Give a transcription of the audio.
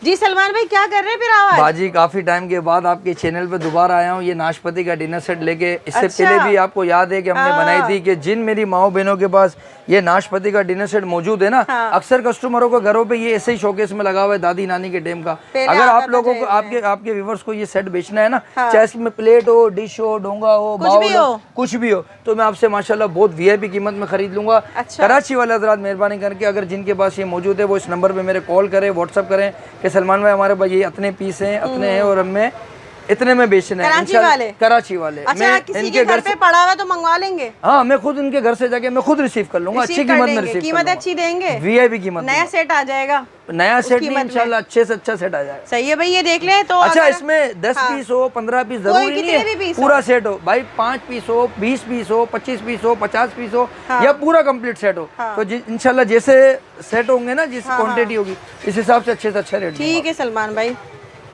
जी सलमान भाई क्या कर रहे हैं फिर आवाज? बाजी काफी टाइम के बाद आपके चैनल पे दोबारा आया हूँ ये नाशपाती का डिनर सेट लेके। इससे अच्छा। पहले भी आपको याद है कि हमने बनाई थी कि जिन मेरी माओ बहनों के पास ये नाशपाती का डिनर सेट मौजूद है ना, अक्सर कस्टमरों को घरों पे ये ऐसे ही शोकेस में लगा हुआ है दादी नानी के टाइम का। अगर आप लोगों को आपके व्यूवर्स को ये सेट बेचना है ना, चाहे इसमें प्लेट हो, डिश हो, डोंगा हो, बाउल हो, कुछ भी हो, तो मैं आपसे माशाल्लाह बहुत वीआईपी कीमत में खरीद लूंगा। कराची वाले हज़रात मेहरबानी करके अगर जिनके पास ये मौजूद है वो इस नंबर पे मेरे कॉल करें, व्हाट्सअप करें कि सलमान भाई हमारे पास ये इतने पीस हैं, इतने हैं और हमें इतने में बेचने हैं। कराची वाले अच्छा, किसी के घर पे पड़ा हुआ तो मंगवा लेंगे। हाँ, मैं खुद इनके घर से जाके मैं खुद रिसीव कर लूंगा, अच्छी कीमत में रिसीव। कीमत अच्छी देंगे, वीआईपी कीमत। नया सेट आ जाएगा, नया सेट नहीं इंशाल्लाह अच्छे से अच्छा सेट आ जाएगा। सही है भाई, ये देख ले तो। अच्छा, इसमें 10 पीस हो, 15 पीस जरूरी नहीं है, पूरा सेट हो भाई, 5 पीस हो, 20 पीस हो, 25 पीस हो, 50 पीस हो, या पूरा कंप्लीट सेट हो, तो इंशाल्लाह जैसे सेट होंगे ना, जिस क्वांटिटी होगी इस हिसाब से अच्छे रेट। ठीक है सलमान भाई।